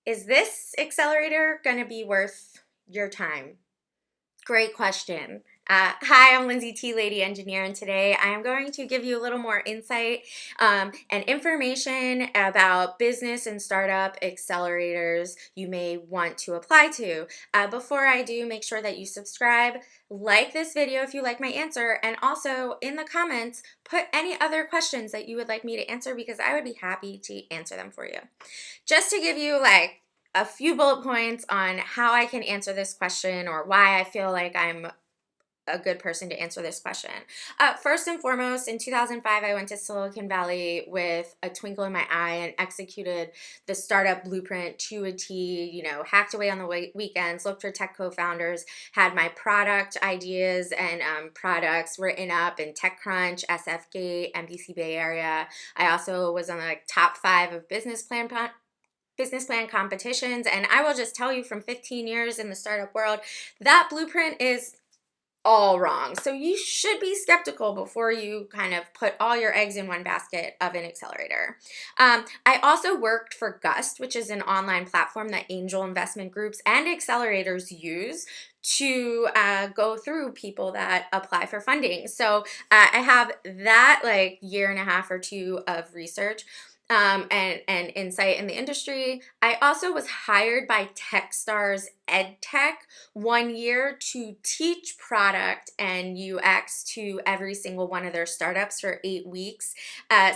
Is this accelerator going to be worth your time? Great question. Hi, I'm Lindsay T. Lady Engineer, and today I am going to give you a little more insight and information about business and startup accelerators you may want to apply to. Before I do, make sure that you subscribe, like this video if you like my answer, and also in the comments, put any other questions that you would like me to answer because I would be happy to answer them for you. Just to give you a few bullet points on how I can answer this question or why I feel like I'm a good person to answer this question. First and foremost, in 2005, I went to Silicon Valley with a twinkle in my eye and executed the startup blueprint to a T, hacked away on the weekends, looked for tech co-founders, had my product ideas and products written up in TechCrunch, SFGate, NBC Bay Area. I also was on the top 5 of business plan competitions. And I will just tell you from 15 years in the startup world, that blueprint is all wrong. So you should be skeptical before you kind of put all your eggs in one basket of an accelerator. I also worked for Gust, which is an online platform that angel investment groups and accelerators use to go through people that apply for funding. So I have that year and a half or two of research and insight in the industry. I also was hired by Techstars EdTech 1 year to teach product and UX to every single one of their startups for 8 weeks.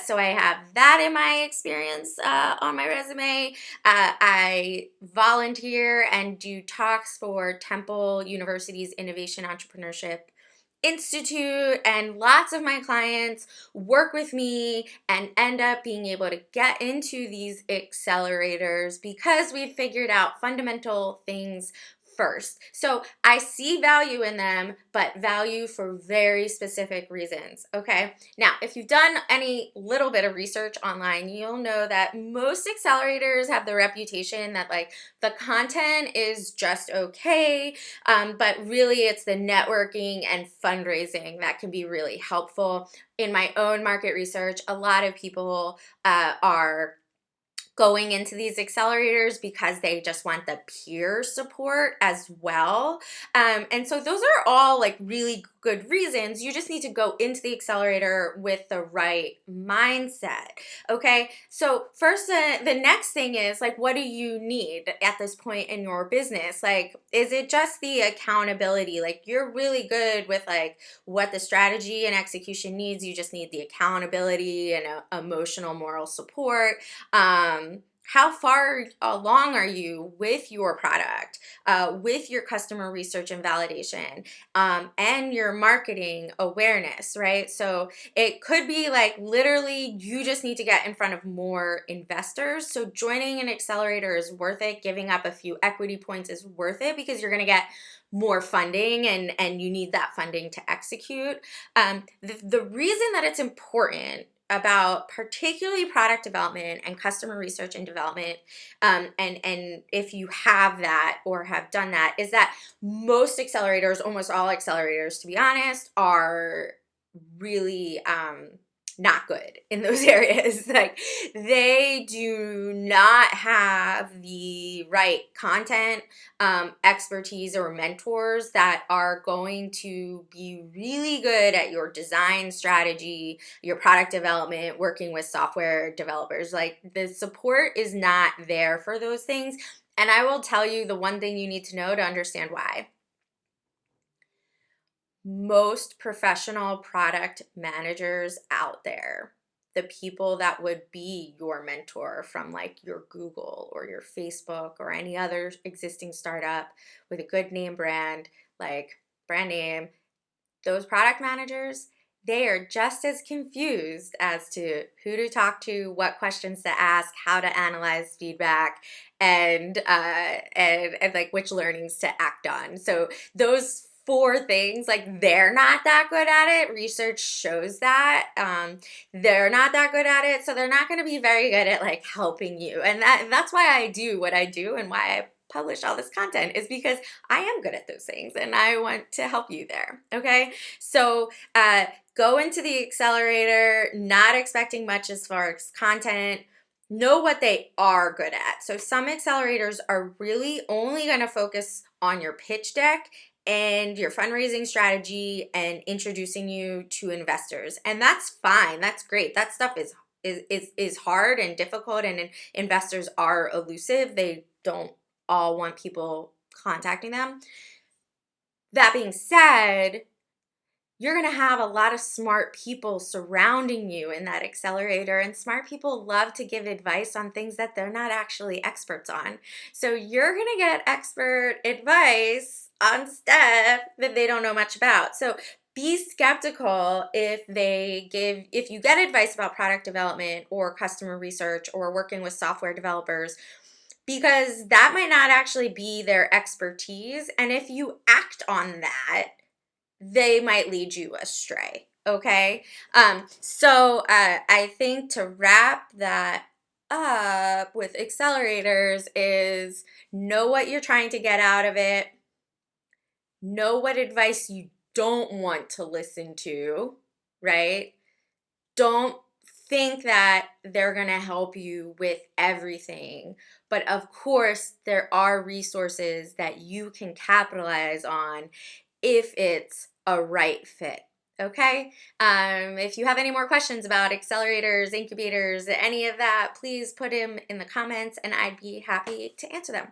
So I have that in my experience on my resume. I volunteer and do talks for Temple University's Innovation Entrepreneurship Institute, and lots of my clients work with me and end up being able to get into these accelerators because we've figured out fundamental things first. So I see value in them, but value for very specific reasons. Okay. Now, if you've done any little bit of research online, you'll know that most accelerators have the reputation that the content is just okay, but really it's the networking and fundraising that can be really helpful. In my own market research, a lot of people are going into these accelerators because they just want the peer support as well. And so those are all really good reasons. You just need to go into the accelerator with the right mindset. Okay. So first, the next thing is what do you need at this point in your business? Is it just the accountability? You're really good with what the strategy and execution needs. You just need the accountability and emotional moral support. How far along are you with your product, with your customer research and validation, and your marketing awareness, right? So it could be literally you just need to get in front of more investors. So joining an accelerator is worth it. Giving up a few equity points is worth it because you're going to get more funding and you need that funding to execute. The reason that it's important about particularly product development and customer research and development, and if you have that or have done that, is that most accelerators, almost all accelerators to be honest, are really not good in those areas. They do not have the right content, expertise, or mentors that are going to be really good at your design strategy, your product development, working with software developers. The support is not there for those things. And I will tell you the one thing you need to know to understand why. Most professional product managers out there, the people that would be your mentor from your Google or your Facebook or any other existing startup with a good name brand, brand name, those product managers, they are just as confused as to who to talk to, what questions to ask, how to analyze feedback, and which learnings to act on. So those 4 things, they're not that good at it. Research shows that they're not that good at it, so they're not going to be very good at helping you. And that's why I do what I do and why I publish all this content, is because I am good at those things and I want to help you there. Okay. So go into the accelerator not expecting much as far as content. know what they are good at. So some accelerators are really only going to focus on your pitch deck and your fundraising strategy and introducing you to investors. And that's fine. That's great. That stuff is hard and difficult, and investors are elusive. They don't all want people contacting them. That being said, you're going to have a lot of smart people surrounding you in that accelerator, and smart people love to give advice on things that they're not actually experts on. So you're going to get expert advice on stuff that they don't know much about. So be skeptical if you get advice about product development or customer research or working with software developers, because that might not actually be their expertise. And if you act on that, they might lead you astray. Okay. I think to wrap that up with accelerators is know what you're trying to get out of it, know what advice you don't want to listen to, right? Don't think that they're going to help you with everything. But of course, there are resources that you can capitalize on if it's a right fit. Okay. If you have any more questions about accelerators, incubators, any of that, please put them in the comments and I'd be happy to answer them.